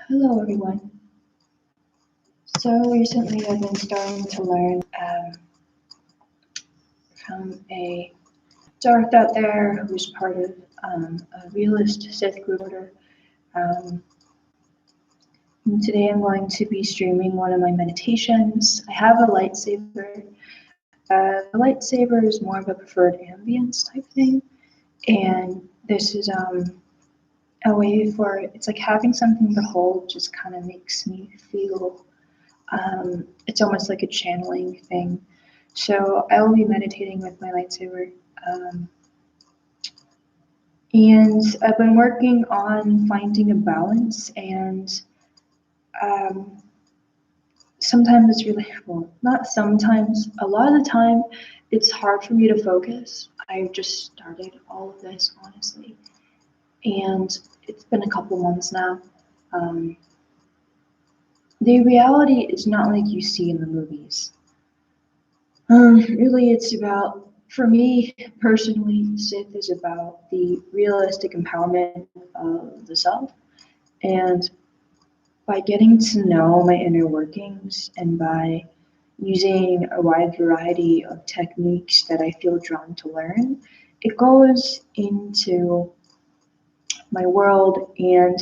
Hello, everyone. So recently, I've been starting to learn from a Darth out there who's part of a realist Sith group order. Um, and today, I'm going to be streaming one of my meditations. I have a lightsaber. The lightsaber is more of a preferred ambience type thing, and this is a way for it's like having something to hold just kind of makes me feel. It's almost like a channeling thing. So I will be meditating with my lightsaber. Um, and I've been working on finding a balance, and um, sometimes it's really, well, not sometimes, a lot of the time, it's hard for me to focus. I just started all of this, honestly, and it's been a couple months now. Um, the reality is not like you see in the movies. Really, it's about, for me personally, Sith is about the realistic empowerment of the self. And by getting to know my inner workings and by using a wide variety of techniques that I feel drawn to learn, it goes into my world and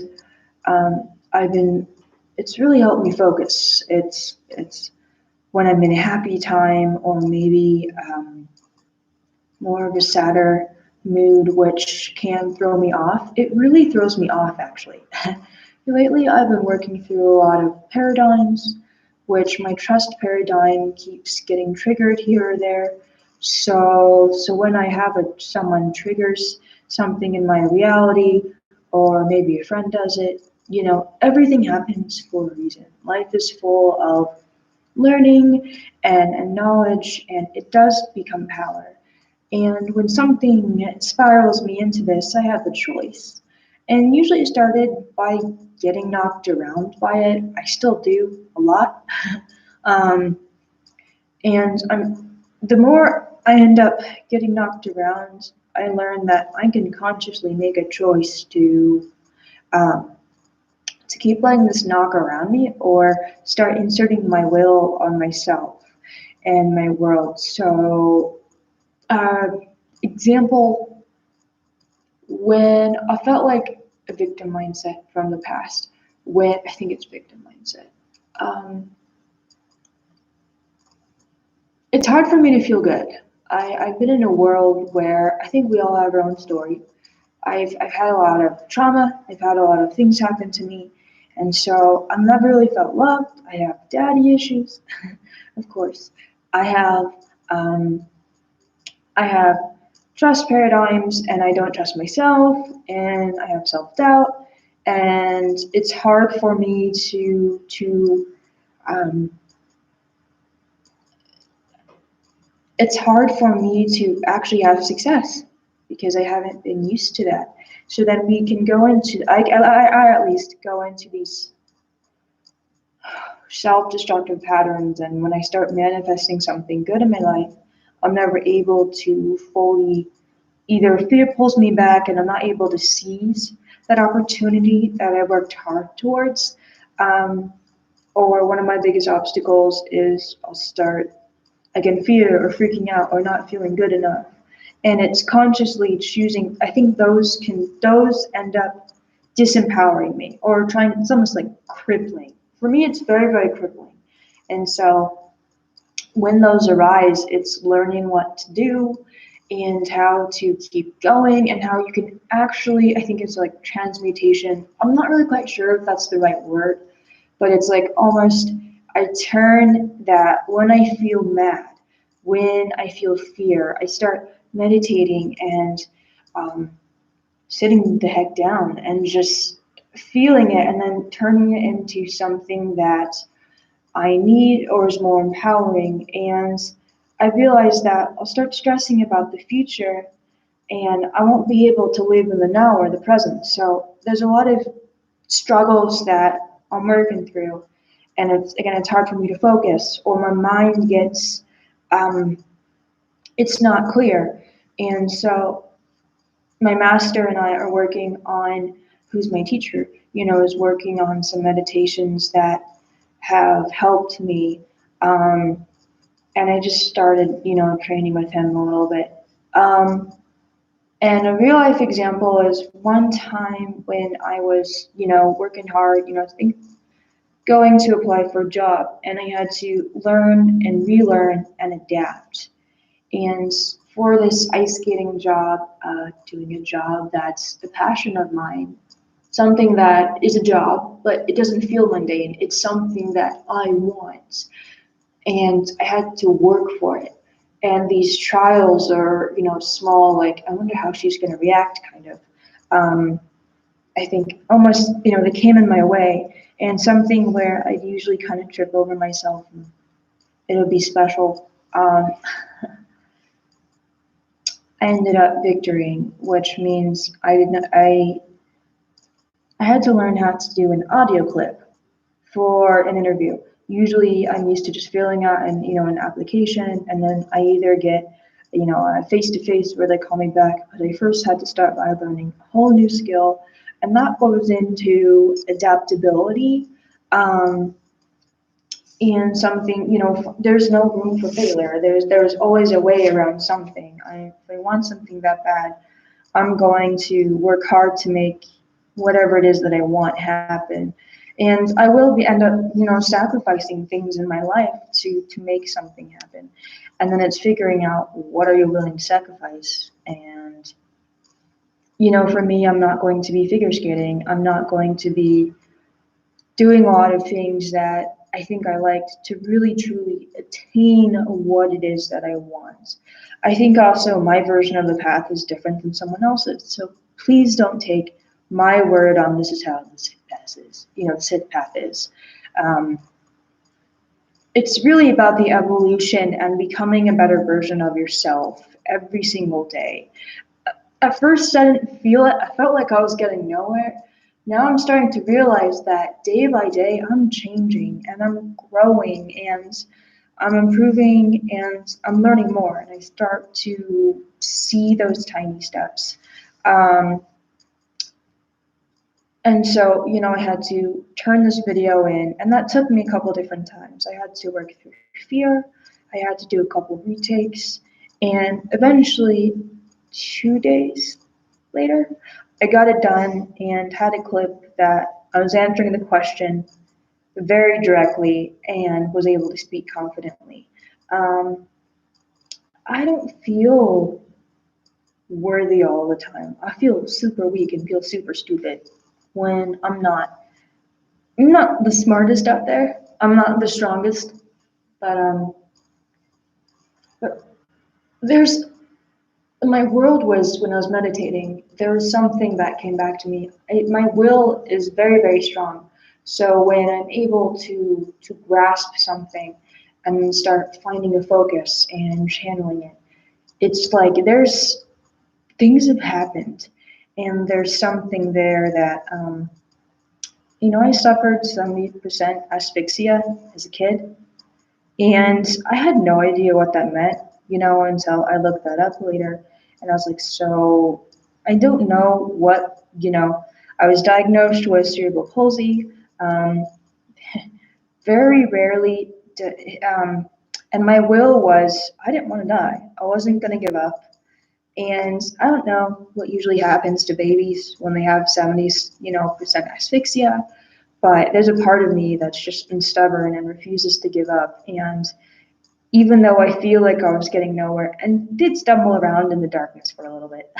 I've been, it's really helped me focus. It's when I'm in a happy time or maybe more of a sadder mood, which can throw me off. It really throws me off, actually. Lately, I've been working through a lot of paradigms, which my trust paradigm keeps getting triggered here or there. So when I have someone triggers something in my reality, or maybe a friend does it, everything happens for a reason. Life is full of learning and knowledge, and it does become power. And when something spirals me into this, I have a choice. And usually it started by getting knocked around by it. I still do a lot. um, and the more I end up getting knocked around, I learn that I can consciously make a choice um, to keep letting this knock around me or start inserting my will on myself and my world. So, uh, example, when I felt like a victim mindset from the past, when I think it's victim mindset, um, it's hard for me to feel good. I've been in a world where I think we all have our own story. I've had a lot of trauma, I've had a lot of things happen to me, and so I've never really felt loved. I have daddy issues, of course. I have um, I have trust paradigms and I don't trust myself and I have self-doubt and it's hard for me to um, it's hard for me to actually have success because I haven't been used to that. So then we can go into I at least go into these self-destructive patterns, and when I start manifesting something good in my life, I'm never able to fully, either fear pulls me back and I'm not able to seize that opportunity that I worked hard towards. Um, or one of my biggest obstacles is I'll start again fear or freaking out or not feeling good enough. And it's consciously choosing. I think those end up disempowering me or trying. It's almost like crippling. For me, it's very very crippling. And so when those arise, it's learning what to do and how to keep going and how you can actually, I think it's like transmutation. I'm not really quite sure if that's the right word, but it's like almost I turn that when I feel mad, when I feel fear, I start meditating and um, sitting the heck down and just feeling it and then turning it into something that I need or is more empowering. And I realized that I'll start stressing about the future and I won't be able to live in the now or the present. So there's a lot of struggles that I'm working through. And it's hard for me to focus or my mind gets, um, it's not clear. And so my master and I are working on who's my teacher, is working on some meditations that have helped me. And I just started, training with him a little bit. And a real life example is one time when I was, working hard, going to apply for a job, and I had to learn and relearn and adapt. And for this ice skating job, doing a job that's the passion of mine, something that is a job, but it doesn't feel mundane. It's something that I want, and I had to work for it. And these trials are, small, like, I wonder how she's going to react, kind of. I think almost, they came in my way, and something where I'd usually kind of trip over myself, and it would be special. I ended up victorying, which means I had to learn how to do an audio clip for an interview. Usually I'm used to just filling out an application, and then I either get, a face-to-face where they call me back, but I first had to start by learning a whole new skill, and that goes into adaptability. And something, there's no room for failure. There's always a way around something. If I want something that bad, I'm going to work hard to make whatever it is that I want happen. And I will end up, sacrificing things in my life to make something happen. And then it's figuring out, what are you willing to sacrifice? And, for me, I'm not going to be figure skating. I'm not going to be doing a lot of things that I think I liked to really truly attain what it is that I want. I think also my version of the path is different than someone else's. So please don't take my word on this is how the Sith path is. The Sith path is. It's really about the evolution and becoming a better version of yourself every single day. At first, I didn't feel it. I felt like I was getting nowhere. Now I'm starting to realize that day by day I'm changing and I'm growing and I'm improving and I'm learning more, and I start to see those tiny steps. And so, I had to turn this video in, and that took me a couple different times. I had to work through fear, I had to do a couple retakes, and eventually, 2 days later, I got it done and had a clip that I was answering the question very directly and was able to speak confidently. I don't feel worthy all the time. I feel super weak and feel super stupid when I'm not. I'm not the smartest out there. I'm not the strongest, but there's my world was when I was meditating. There was something that came back to me. My will is very, very strong. So when I'm able to grasp something and then start finding a focus and channeling it, it's like there's things have happened, and there's something there that I suffered 70% asphyxia as a kid, and I had no idea what that meant, until I looked that up later, and I was like, so I don't know what, I was diagnosed with cerebral palsy, very rarely, and my will was, I didn't want to die. I wasn't going to give up. And I don't know what usually happens to babies when they have 70% asphyxia, but there's a part of me that's just been stubborn and refuses to give up. And even though I feel like I was getting nowhere and did stumble around in the darkness for a little bit,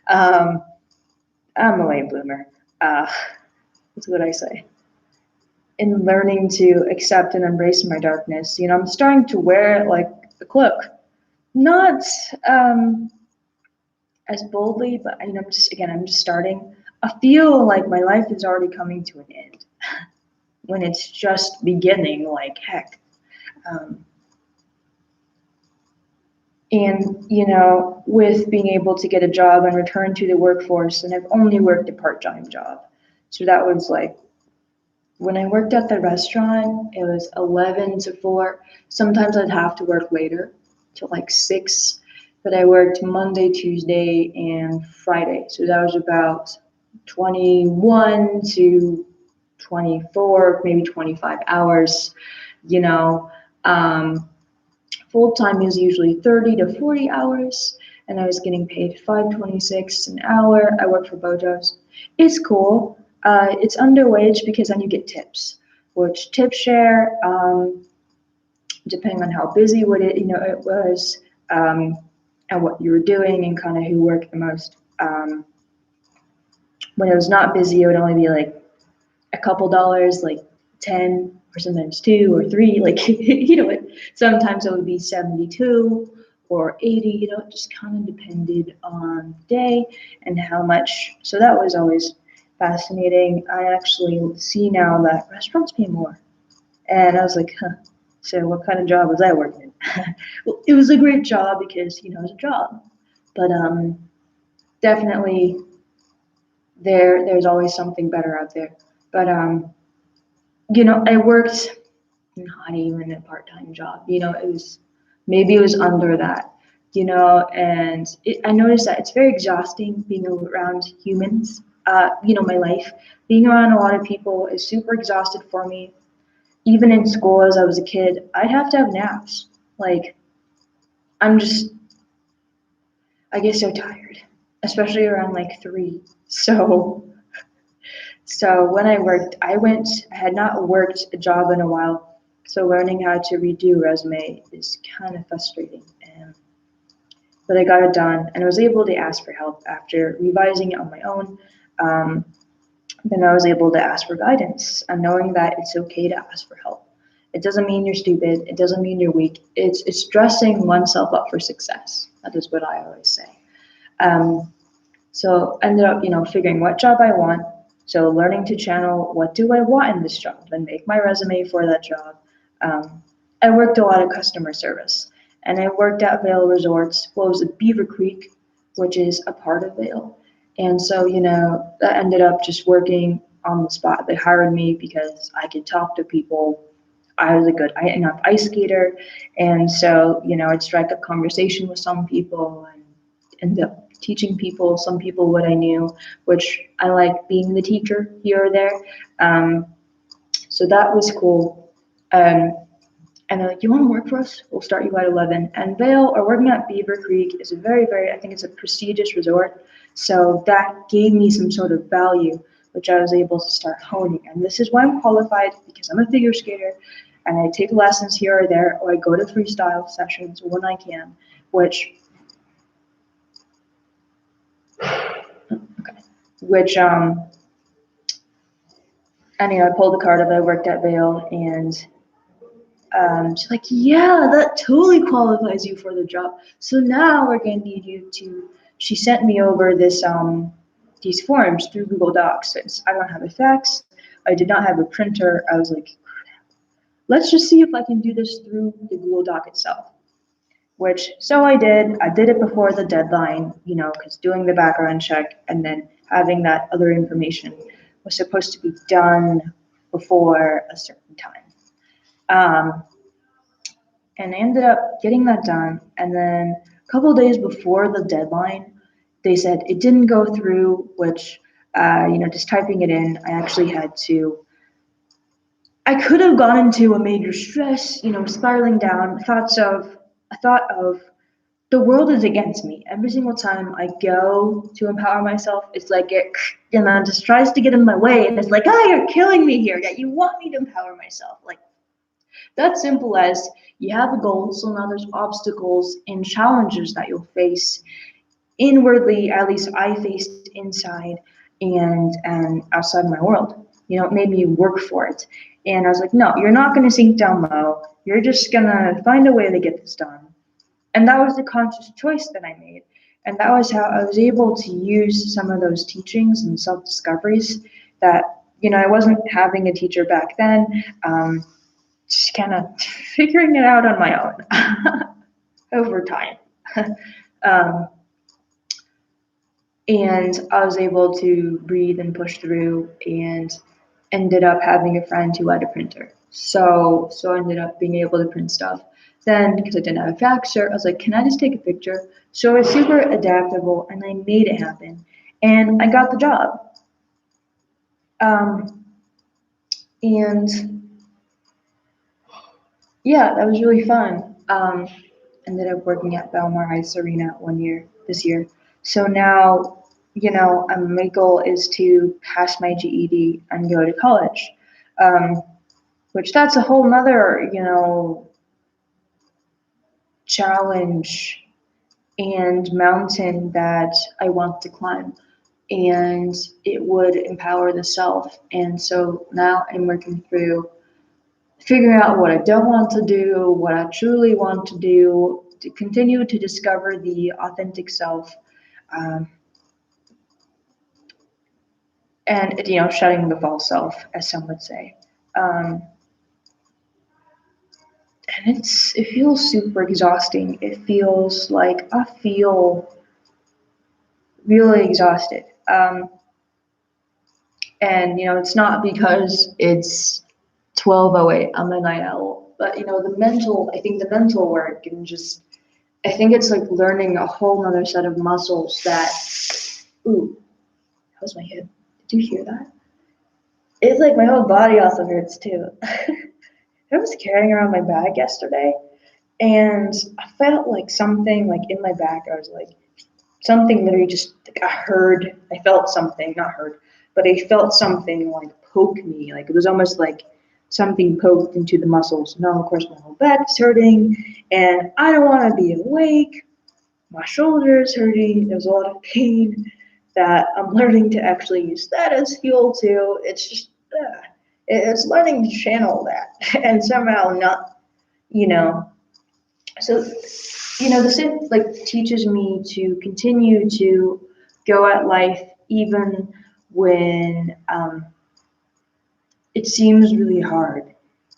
I'm a late bloomer. That's what I say. In learning to accept and embrace my darkness, I'm starting to wear it like a cloak. Not as boldly, but I'm just starting. I feel like my life is already coming to an end when it's just beginning, like heck. And, with being able to get a job and return to the workforce, and I've only worked a part-time job. So that was like, when I worked at the restaurant, it was 11 to 4. Sometimes I'd have to work later till like 6, but I worked Monday, Tuesday, and Friday. So that was about 21 to 24, maybe 25 hours, you know. Um, Full time is usually 30 to 40 hours, and I was getting paid 5.26 an hour. I work for both jobs. It's cool. It's under wage because then you get tips, which tip share, depending on how busy it was, and what you were doing and kind of who worked the most. When it was not busy, it would only be like a couple dollars, like 10 or sometimes 2 or 3, like sometimes it would be 72 or 80, it just kind of depended on the day and how much. So that was always fascinating. I actually see now that restaurants pay more, and I was like, huh, so what kind of job was I working in? Well, it was a great job because it was a job, but definitely there's always something better out there. But I worked not even a part-time job. It was under that, and I noticed that it's very exhausting being around humans. My life, being around a lot of people is super exhausted for me. Even in school as I was a kid, I'd have to have naps. Like, I'm just, I get so tired, especially around like 3. So when I had not worked a job in a while, so learning how to redo a resume is kind of frustrating. But I got it done, and I was able to ask for help after revising it on my own. Um, then I was able to ask for guidance, and knowing that it's okay to ask for help. It doesn't mean you're stupid. It doesn't mean you're weak. It's dressing oneself up for success. That is what I always say. Um, so ended up, figuring what job I want. So learning to channel what do I want in this job, then make my resume for that job. Um, I worked a lot of customer service, and I worked at Vail Resorts. Well, it was at Beaver Creek, which is a part of Vail. And so, that ended up just working on the spot. They hired me because I could talk to people. I was a good enough ice skater, and so I'd strike up conversation with some people and end up teaching some people what I knew, which I like being the teacher here or there. Um, so that was cool. Um, and they're like, "You want to work for us? We'll start you at 11." And Vail, or working at Beaver Creek, is a very, very, I think it's a prestigious resort. So that gave me some sort of value, which I was able to start honing. And this is why I'm qualified, because I'm a figure skater, and I take lessons here or there, or I go to freestyle sessions when I can, which which anyway, I pulled the card up. I worked at Vail, and she's like, "Yeah, that totally qualifies you for the job. So now we're gonna need you to." She sent me over these forms through Google Docs. Since I don't have a fax, I did not have a printer. I was like, "Let's just see if I can do this through the Google Doc itself." Which so I did. I did it before the deadline, because doing the background check and then having that other information was supposed to be done before a certain time. Um, and I ended up getting that done. And then a couple of days before the deadline, they said it didn't go through, which, just typing it in, I actually had to. I could have gone into a major stress, spiraling down. I thought of the world is against me. Every single time I go to empower myself, it's like it, just tries to get in my way, and it's like, oh, you're killing me here. Yet you want me to empower myself. Like, that's simple as you have a goal, so now there's obstacles and challenges that you'll face inwardly. At least I faced inside and outside my world. It made me work for it. And I was like, no, you're not going to sink down low. You're just going to find a way to get this done. And that was the conscious choice that I made. And that was how I was able to use some of those teachings and self-discoveries that, I wasn't having a teacher back then, just kind of figuring it out on my own over time. um, and I was able to breathe and push through, and ended up having a friend who had a printer. So I ended up being able to print stuff. Then, because I didn't have a faxer, I was like, can I just take a picture? So I was super adaptable, and I made it happen. And I got the job. And yeah, that was really fun. Ended up working at Belmar Heights Arena this year. So now, my goal is to pass my GED and go to college, which that's a whole nother, challenge and mountain that I want to climb. And it would empower the self. And so now I'm working through figuring out what I don't want to do, what I truly want to do, to continue to discover the authentic self, um, and shedding the false self, as some would say. Um, and it feels super exhausting. It feels like I feel really exhausted. And it's not because it's 12:08. I'm a night owl, but I think the mental work and just I think it's like learning a whole nother set of muscles that, ooh, that was my hip. Did you hear that? It's like my whole body also hurts too. I was carrying around my bag yesterday and I felt like something like in my back. I was like, something literally just, like I felt something, not heard, but I felt something like poke me. Like it was almost like something poked into the muscles. Now, of course, my whole back's hurting and I don't want to be awake. My shoulder is hurting. There's a lot of pain that I'm learning to actually use that as fuel too. It's just, it's learning to channel that and somehow not, you know. So, the Sith like teaches me to continue to go at life even when it seems really hard.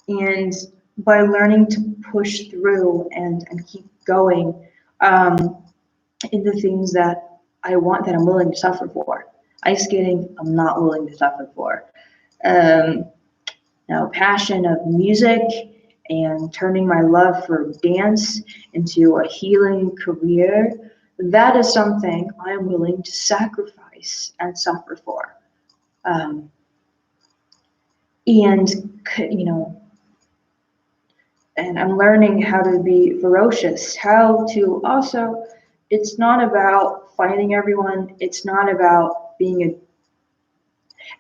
And by learning to push through and keep going, in the things that I want, that I'm willing to suffer for. Ice skating, I'm not willing to suffer for. Um, Now, passion of music and turning my love for dance into a healing career, that is something I'm willing to sacrifice and suffer for. Um, and, you know, and I'm learning how to be ferocious, how to also, it's not about fighting everyone, it's not about being an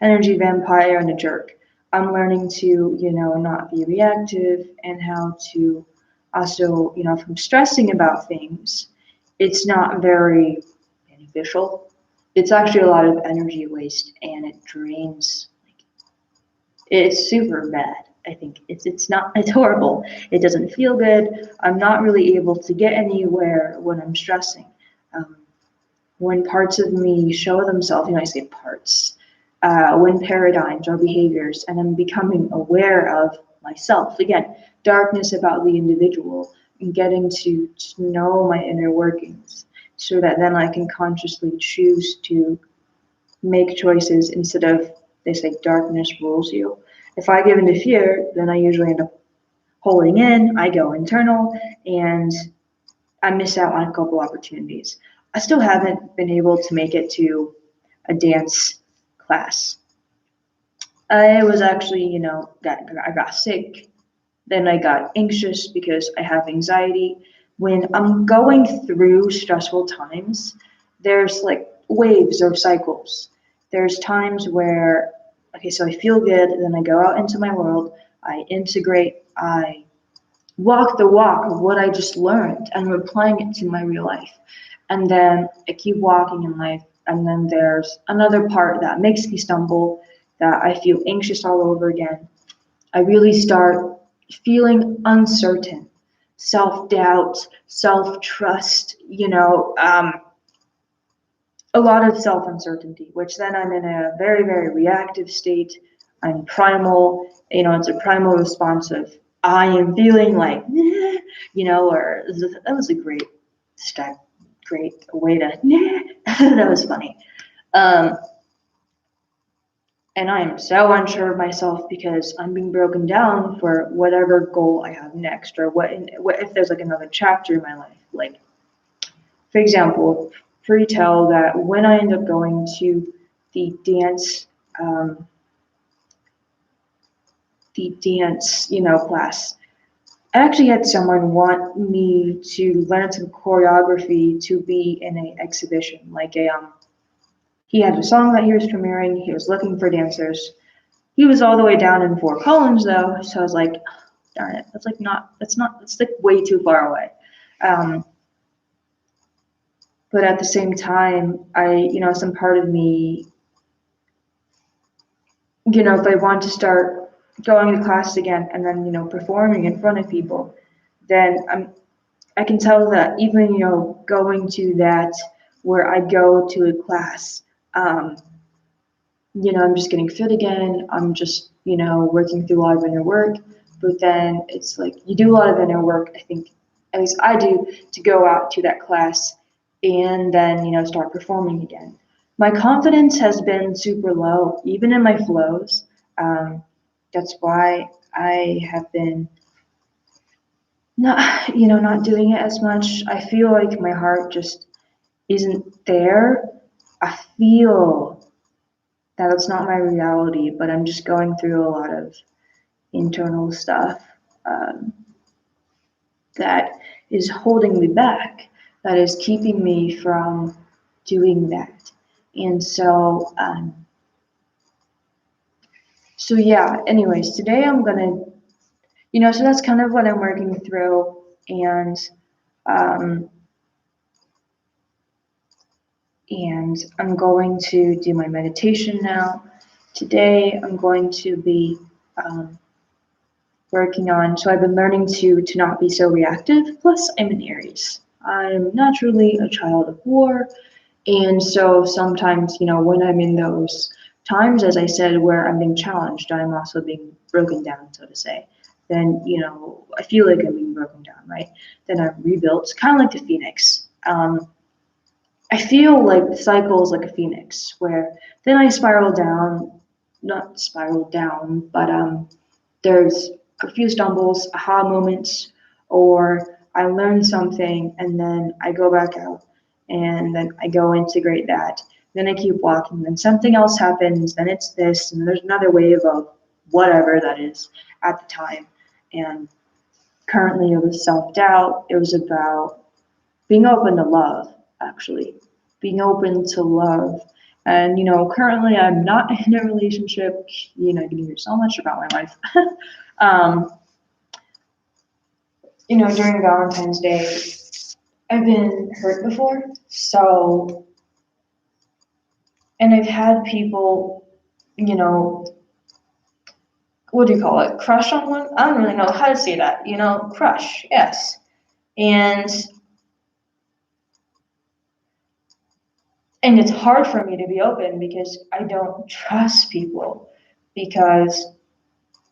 energy vampire and a jerk. I'm learning to, not be reactive and how to also, if I'm stressing about things, it's not very beneficial. It's actually a lot of energy waste and it drains. It's super bad. I think it's horrible. It doesn't feel good. I'm not really able to get anywhere when I'm stressing. Um, when parts of me show themselves, I say parts, when paradigms or behaviors, and I'm becoming aware of myself. Again, darkness about the individual and getting to know my inner workings so that then I can consciously choose to make choices instead of, they say, darkness rules you. If I give into fear, then I usually end up holding in, I go internal, and I miss out on a couple opportunities. I still haven't been able to make it to a dance class. I was actually, I got sick. Then I got anxious because I have anxiety. When I'm going through stressful times, there's like waves or cycles. There's times where, okay, so I feel good, then I go out into my world, I integrate, I walk the walk of what I just learned and I'm applying it to my real life. And then I keep walking in life. And then there's another part that makes me stumble, that I feel anxious all over again. I really start feeling uncertain, self-doubt, self-trust, a lot of self-uncertainty, which then I'm in a very, very reactive state. I'm primal, it's a primal response of I am feeling like, or that was a great way to, that was funny. And I am so unsure of myself because I'm being broken down for whatever goal I have next, or what if there's like another chapter in my life. Like, for example, pretty tell that when I end up going to the dance the dance, class. I actually had someone want me to learn some choreography to be in an exhibition, like he had a song that he was premiering. He was looking for dancers. He was all the way down in Fort Collins though, so I was like, darn it, that's like way too far away. Um, but at the same time, some part of me, if I want to start going to class again and then, performing in front of people, then I can tell that even, going to that where I go to a class, I'm just getting fit again. I'm just, working through a lot of inner work. But then it's like you do a lot of inner work, I think, at least I do, to go out to that class and then, start performing again. My confidence has been super low, even in my flows. That's why I have been not doing it as much. I feel like my heart just isn't there. I feel that it's not my reality, but I'm just going through a lot of internal stuff um, that is holding me back, that is keeping me from doing that. And so yeah, anyways, today I'm gonna, so that's kind of what I'm working through. Um, and I'm going to do my meditation now. Today I'm going to be working on, so I've been learning to not be so reactive. Plus, I'm an Aries. I'm naturally a child of war, and so sometimes, when I'm in those times, as I said, where I'm being challenged, I'm also being broken down, so to say. Then, I feel like I'm being broken down, right? Then I'm rebuilt, kind of like the phoenix. I feel like the cycle is like a phoenix, where then I spiral down, not spiral down, but there's a few stumbles, aha moments, or I learn something and then I go back out and then I go integrate that. Then I keep walking, then something else happens, then it's this, and there's another wave of whatever that is at the time. And currently it was self-doubt. It was about being open to love, actually. Being open to love. And, currently I'm not in a relationship. You can hear so much about my life. um, during Valentine's Day, I've been hurt before. So, and I've had people, what do you call it? Crush on one? I don't really know how to say that. Crush, yes. And it's hard for me to be open because I don't trust people. Because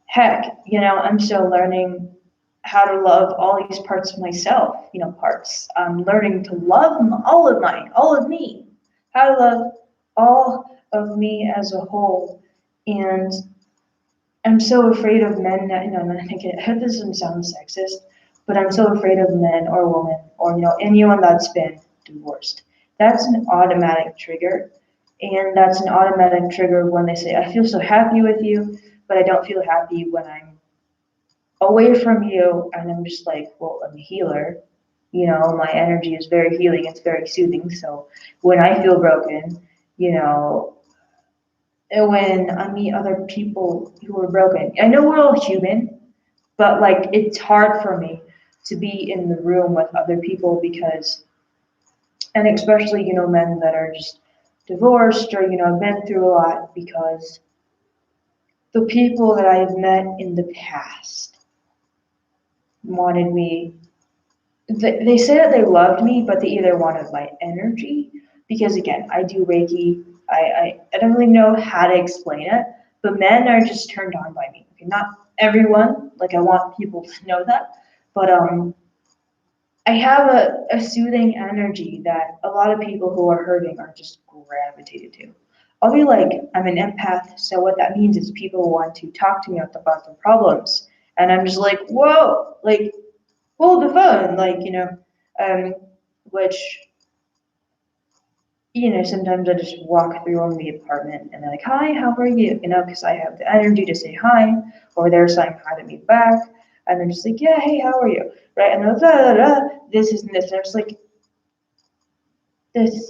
heck, I'm still learning how to love all these parts of myself, parts. I'm learning to love all of mine, all of me, how to love all of me as a whole. And I'm so afraid of men that, I'm gonna make it, I hope this doesn't sound sexist, but I'm so afraid of men or women or, anyone that's been divorced. That's an automatic trigger. And that's an automatic trigger when they say, I feel so happy with you, but I don't feel happy when I'm away from you. And I'm just like, well, I'm a healer. My energy is very healing. It's very soothing. So when I feel broken, and when I meet other people who are broken, I know we're all human, but like it's hard for me to be in the room with other people because, and especially, men that are just divorced or, been through a lot because the people that I've met in the past wanted me, they say that they loved me, but they either wanted my energy, because again, I do Reiki. I don't really know how to explain it, but men are just turned on by me. Okay, not everyone, like I want people to know that, but I have a soothing energy that a lot of people who are hurting are just gravitated to. I'll be like, I'm an empath, so what that means is people want to talk to me about their problems. And I'm just like, whoa, like, hold the phone, like, which sometimes I just walk through the apartment and they're like, hi, how are you? Because I have the energy to say hi, or they're saying hi to me back, and they're just like, yeah, hey, how are you? Right? And they're like, da, da, da, this is this. And I'm just like,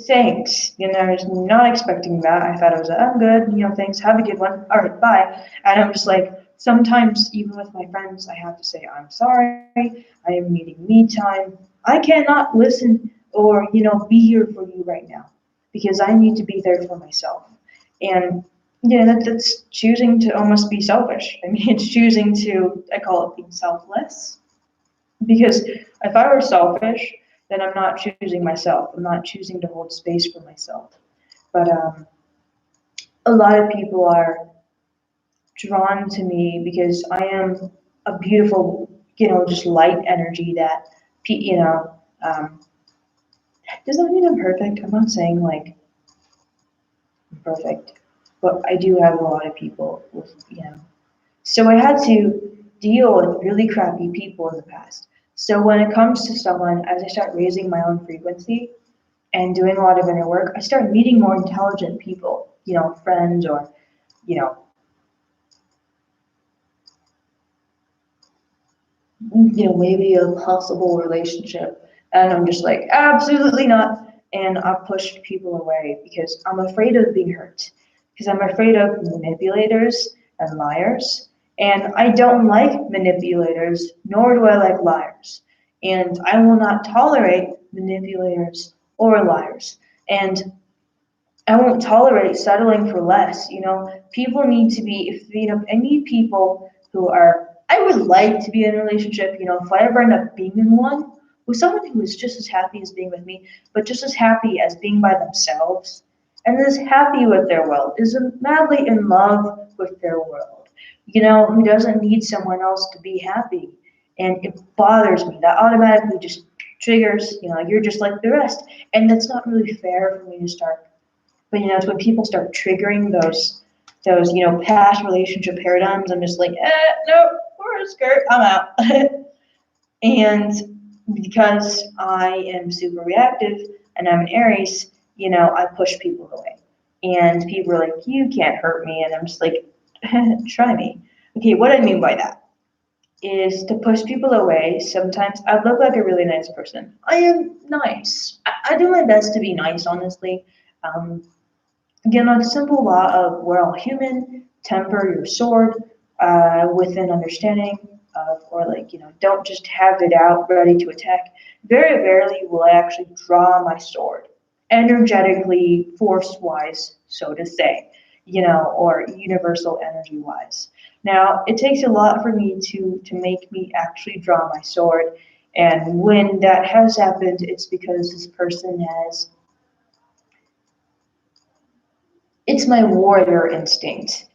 thanks. I was not expecting that. I thought it was, I'm good, thanks, have a good one. All right, bye. And I'm just like, sometimes, even with my friends, I have to say, I'm sorry, I am needing me time. I cannot listen or, be here for you right now because I need to be there for myself. And yeah, that's choosing to almost be selfish. I mean, it's choosing to, I call it being selfless. Because if I were selfish, then I'm not choosing myself. I'm not choosing to hold space for myself. But a lot of people are drawn to me because I am a beautiful, just light energy that, um, does that mean I'm perfect? I'm not saying like I'm perfect, but I do have a lot of people with. So I had to deal with really crappy people in the past. So when it comes to someone, as I start raising my own frequency and doing a lot of inner work, I start meeting more intelligent people, friends or, you know, maybe a possible relationship. And I'm just like, absolutely not. And I pushed people away because I'm afraid of being hurt. Because I'm afraid of manipulators and liars. And I don't like manipulators, nor do I like liars. And I will not tolerate manipulators or liars. And I won't tolerate settling for less. People need to be, I need people who are, I would like to be in a relationship, if I ever end up being in one, with someone who is just as happy as being with me, but just as happy as being by themselves, and is happy with their world, is madly in love with their world, who doesn't need someone else to be happy. And it bothers me. That automatically just triggers, you're just like the rest. And that's not really fair for me to start, but it's when people start triggering those past relationship paradigms. I'm just like, no, we're a skirt, I'm out. And because I am super reactive and I'm an Aries, I push people away. And people are like, you can't hurt me. And I'm just like, try me. Okay, what I mean by that is to push people away. Sometimes I look like a really nice person. I am nice. I do my best to be nice, honestly. Um, the simple law of we're all human, temper your sword with an understanding of, or like, don't just have it out ready to attack. Very rarely will I actually draw my sword, energetically, force wise, so to say, or universal energy wise. Now, it takes a lot for me to make me actually draw my sword. And when that has happened, it's because this person has, it's my warrior instinct.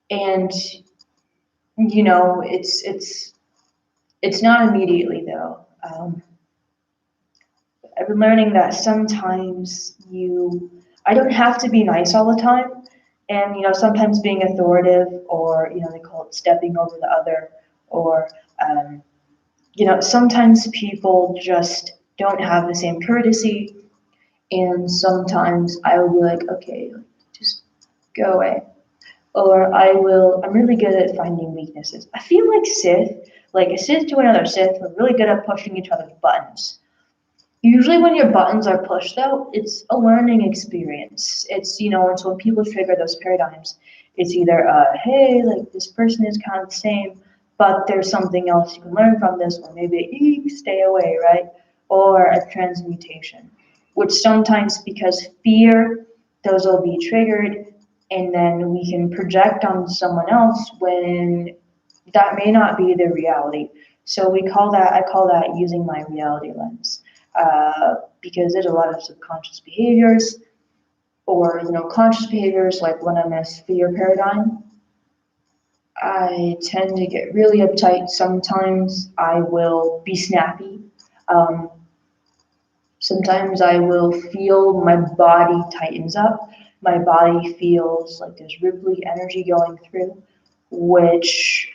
And it's not immediately though. I've been learning that sometimes I don't have to be nice all the time. And sometimes being authoritative, or they call it stepping over the other, or um, sometimes people just don't have the same courtesy. And sometimes I will be like, okay, just go away. Or I'm really good at finding weaknesses. I feel like a Sith to another Sith, we're really good at pushing each other's buttons. Usually when your buttons are pushed though, it's a learning experience. It's when people trigger those paradigms, it's either, hey, like this person is kind of the same, but there's something else you can learn from this, or maybe stay away, right? Or a transmutation, which sometimes because fear, those will be triggered, and then we can project on someone else when that may not be the reality. So I call that using my reality lens, because there's a lot of subconscious behaviors, or conscious behaviors, like when I'm in a fear paradigm. I tend to get really uptight. Sometimes I will be snappy. Um, Sometimes I will feel my body tightens up. My body feels like there's ripply energy going through, which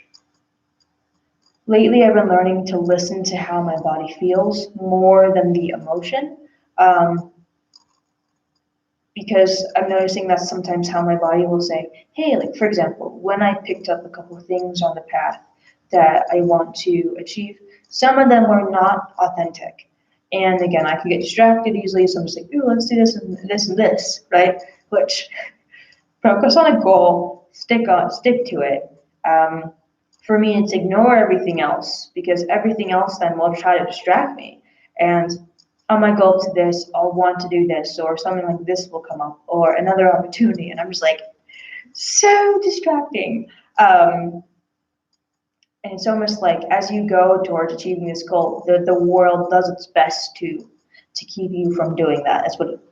lately I've been learning to listen to how my body feels more than the emotion. Um, because I'm noticing that's sometimes how my body will say, hey, like for example, when I picked up a couple of things on the path that I want to achieve, some of them were not authentic. And again, I can get distracted easily, so I'm just like, ooh, let's do this and this and this, right? Which focus on a goal, stick to it. For me, it's ignore everything else because everything else then will try to distract me. And on my goal to this, I'll want to do this, or something like this will come up, or another opportunity, and I'm just like, so distracting. And it's almost like as you go towards achieving this goal, the world does its best to keep you from doing that. That's what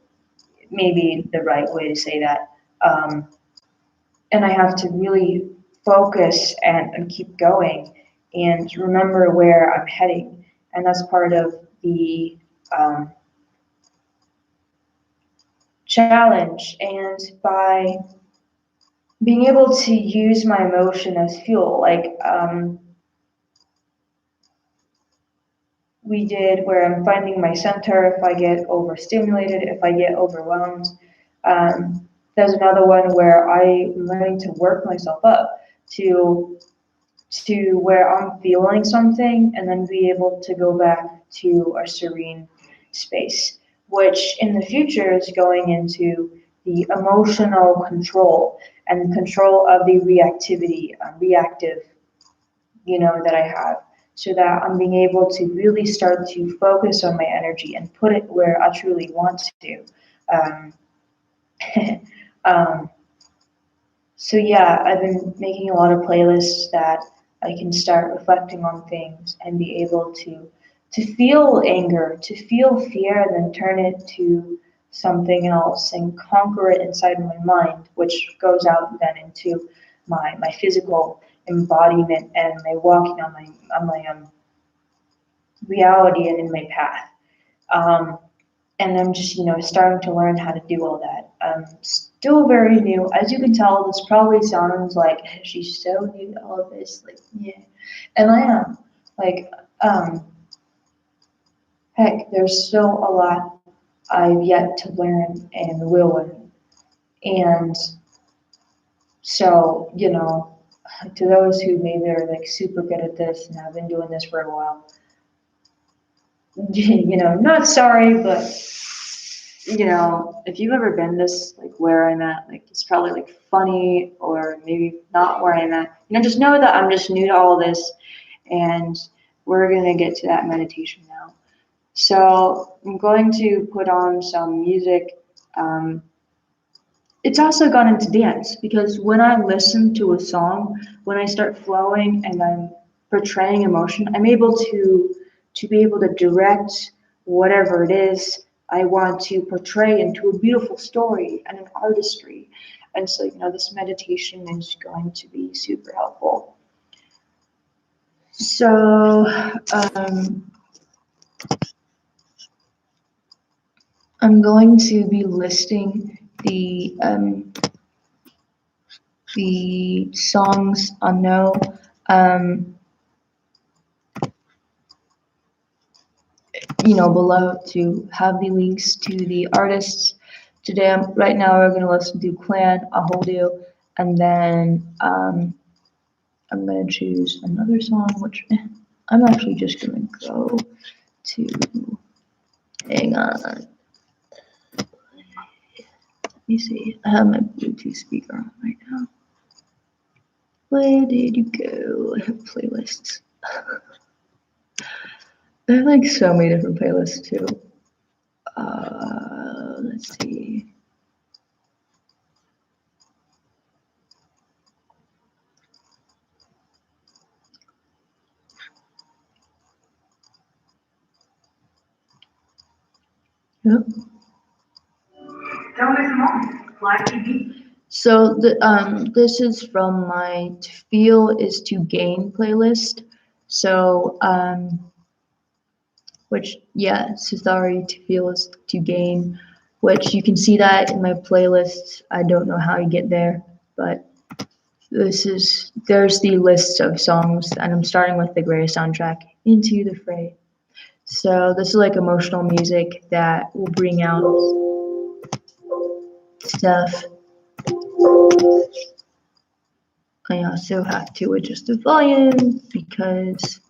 maybe the right way to say that. Um, and I have to really focus and keep going and remember where I'm heading. And that's part of the challenge. And by being able to use my emotion as fuel, like we did where I'm finding my center if I get overstimulated, if I get overwhelmed. There's another one where I'm learning to work myself up to where I'm feeling something and then be able to go back to a serene space, which in the future is going into the emotional control and control of the reactive, that I have, so that I'm being able to really start to focus on my energy and put it where I truly want to. Um, um, so yeah, I've been making a lot of playlists that I can start reflecting on things and be able to feel anger, to feel fear, and then turn it to something else and conquer it inside my mind, which goes out then into my physical embodiment and my walking on my reality and in my path. Um, and I'm just, starting to learn how to do all that. Still very new. As you can tell, this probably sounds like she's so new to all of this. Like, yeah. And I am. Like, heck, there's still a lot I've yet to learn and will learn. And so, to those who maybe are like super good at this and have been doing this for a while, not sorry, but if you've ever been this, like where I'm at, like it's probably like funny or maybe not where I'm at, just know that I'm just new to all this and we're going to get to that meditation now. So I'm going to put on some music. It's also gone into dance because when I listen to a song, when I start flowing and I'm portraying emotion, I'm able to be able to direct whatever it is I want to portray into a beautiful story and an artistry. And so, this meditation is going to be super helpful. So, I'm going to be listing the songs on No. Below to have the links to the artists. Today, right now, we're going to listen to Clan, I'll Hold You, and then I'm going to choose another song, which I'm actually just going to go to, hang on, let me see, I have my Bluetooth speaker on right now. Where did you go? I have playlists. I have like so many different playlists too. Let's see. Yep. Live TV. So this is from my To Feel is to Gain playlist. So which sorry, To Feel is to Gain, which you can see that in my playlist. I don't know how you get there, but there's the list of songs, and I'm starting with the Grey soundtrack, Into the Fray. So this is like emotional music that will bring out stuff. I also have to adjust the volume because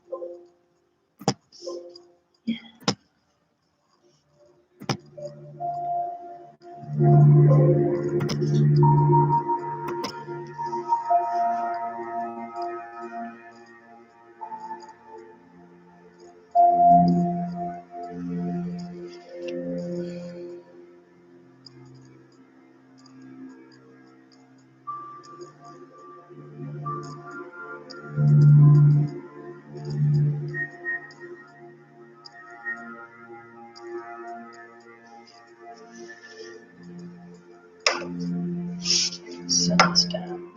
set this down.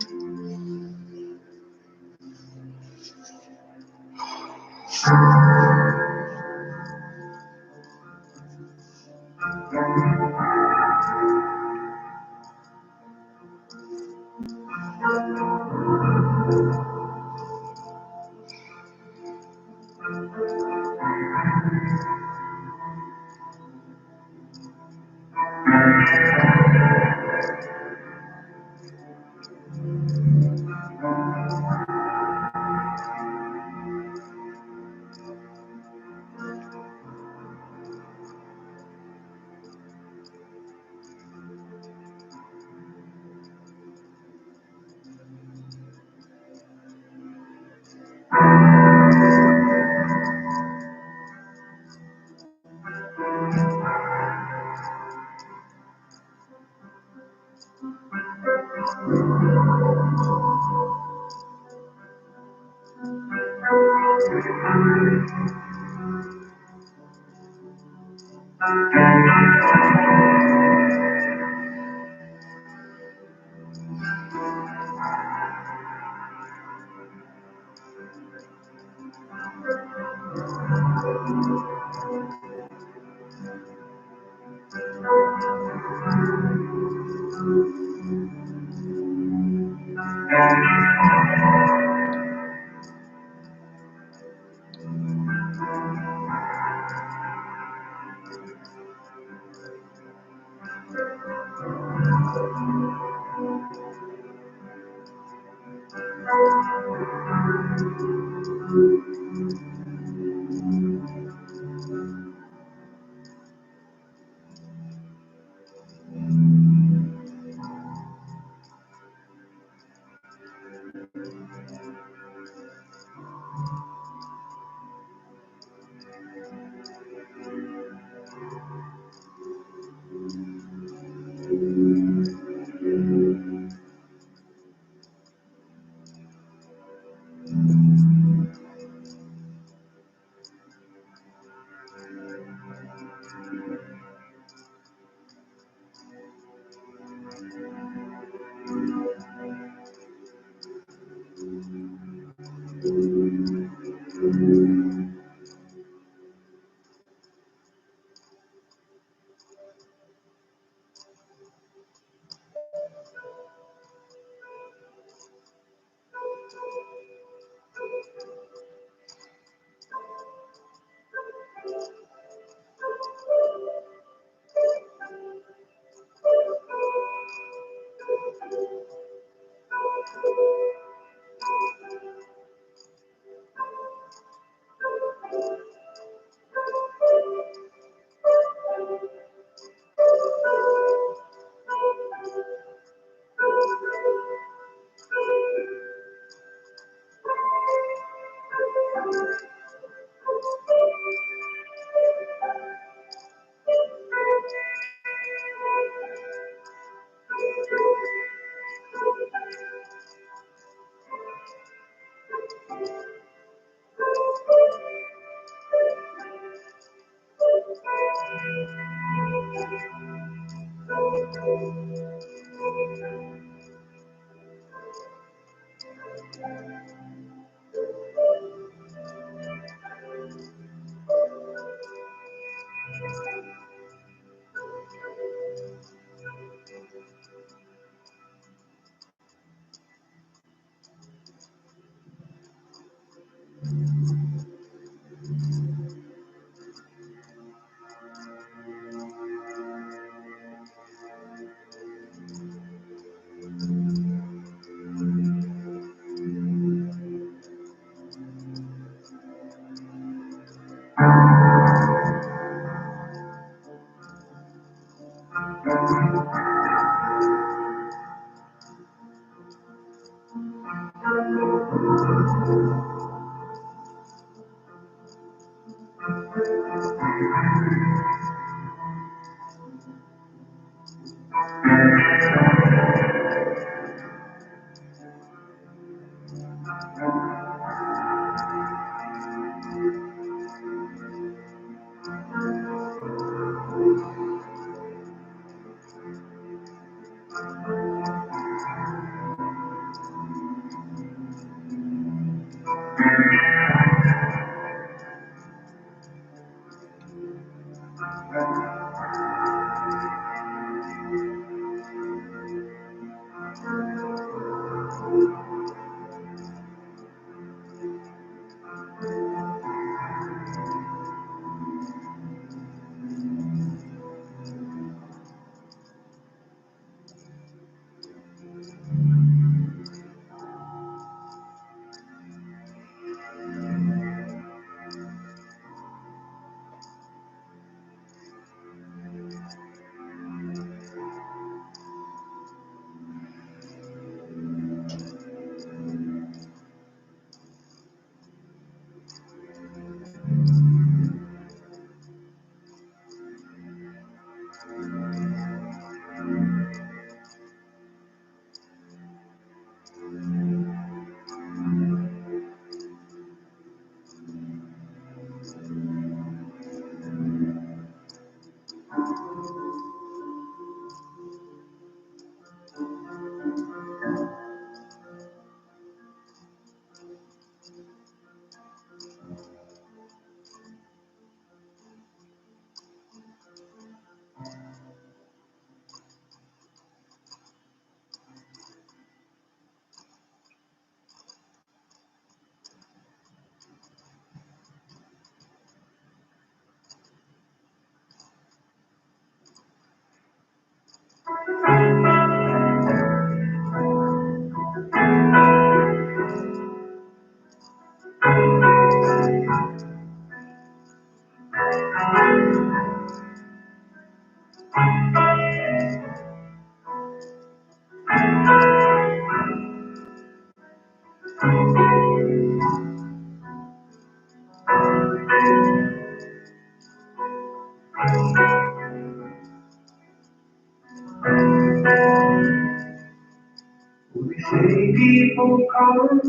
We say people come,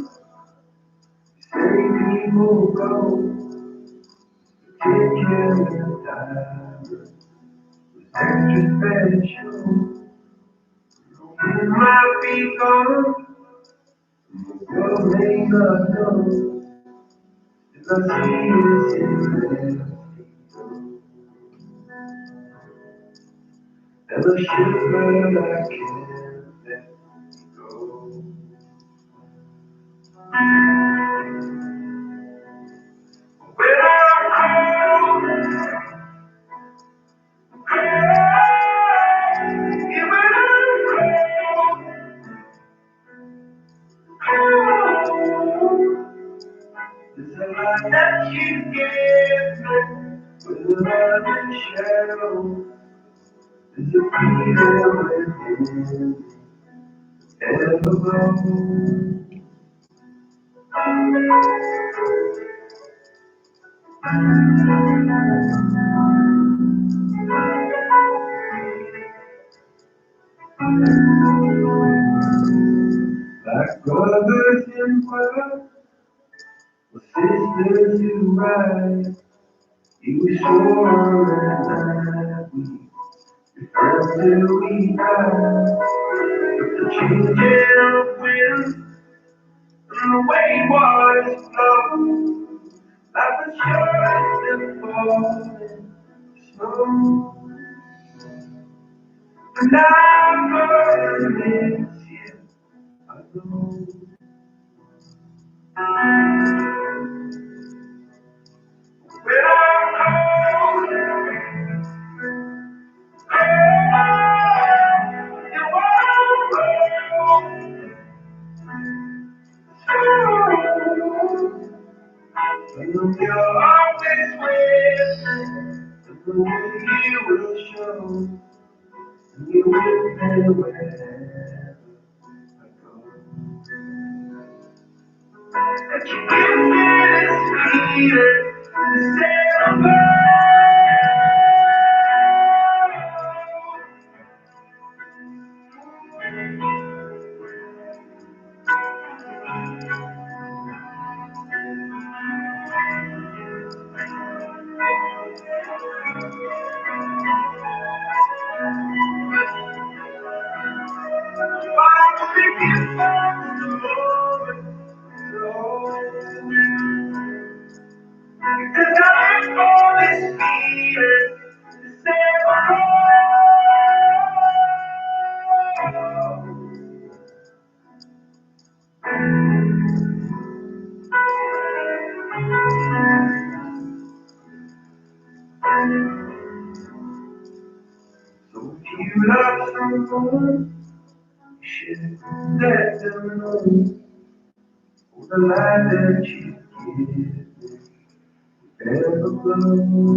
say people go, take care of time, extra special. You might be gone, but may not know, if I see you sitting there, and a shiver I can't let go. When I'm there's a lot that you give me, with a lot of shadow. There's a freedom within, ever grow. Like brothers in blood, or sisters who ride, you soar and we return till we die. With the changing of wind and the way waters flow, like the shores that falling snow. And I'm burning here alone. When I'm cold, you won't go. And you're always with me, the way you will show, and you will be wherever I go. That you give me this freedom to sail away. So if you love someone, you should let them know the light that you give ever glow.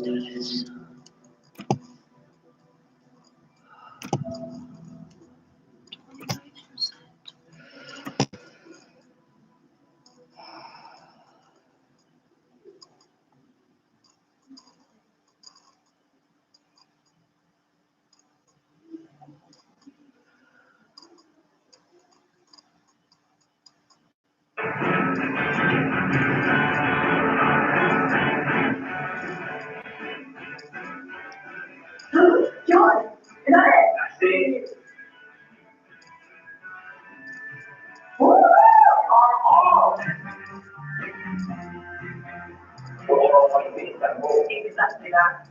John, is that it? I see. Woo! Oh, exactly that.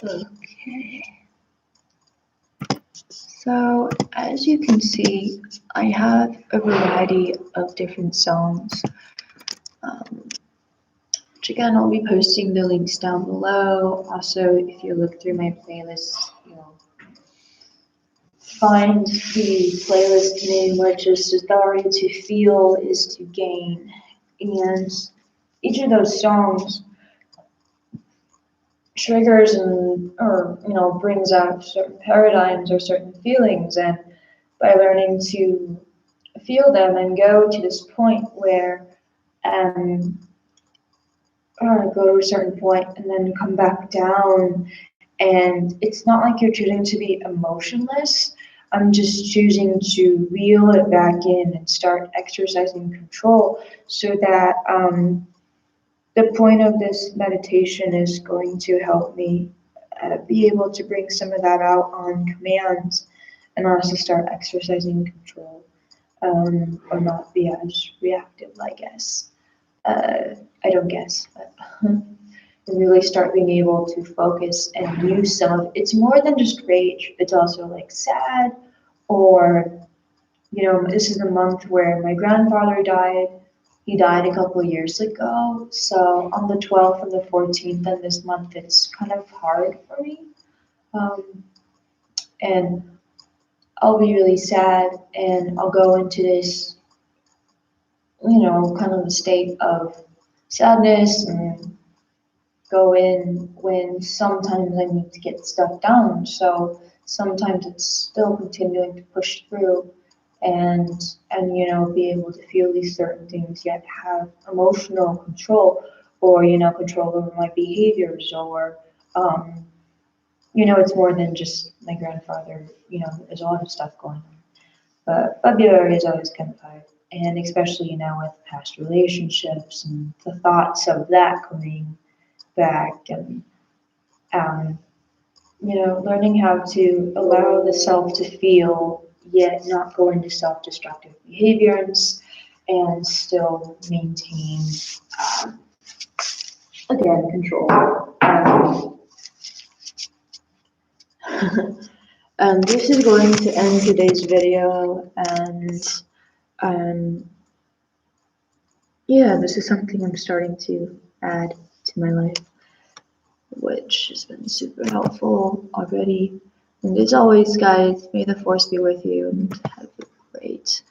Okay. So, as you can see, I have a variety of different songs. Um, which again, I'll be posting the links down below. Also, if you look through my playlist, you'll find the playlist name, which is Authority to Feel is to Gain. And each of those songs triggers and or brings out certain paradigms or certain feelings, and by learning to feel them and go to this point where um go to a certain point and then come back down, and it's not like you're choosing to be emotionless. I'm just choosing to reel it back in and start exercising control so that the point of this meditation is going to help me be able to bring some of that out on commands and also start exercising control, or not be as reactive, I guess. I don't guess, but and really start being able to focus and use some of it's more than just rage. It's also like sad, or this is a month where my grandfather died. He died a couple of years ago, so on the 12th and the 14th and this month, it's kind of hard for me. Um, and I'll be really sad, and I'll go into this, kind of a state of sadness and go in when sometimes I need to get stuff done. So sometimes it's still continuing to push through and be able to feel these certain things yet have emotional control, or control over my behaviors, or it's more than just my grandfather. There's a lot of stuff going on. But February is always kind of hard, and especially with past relationships and the thoughts of that coming back, and um, learning how to allow the self to feel, yet not go into self-destructive behaviors, and still maintain, um, again, control. And this is going to end today's video, and yeah, this is something I'm starting to add to my life, which has been super helpful already. And as always, guys, may the force be with you, and have a great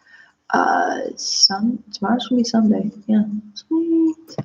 tomorrow's gonna be Sunday. Yeah, sweet.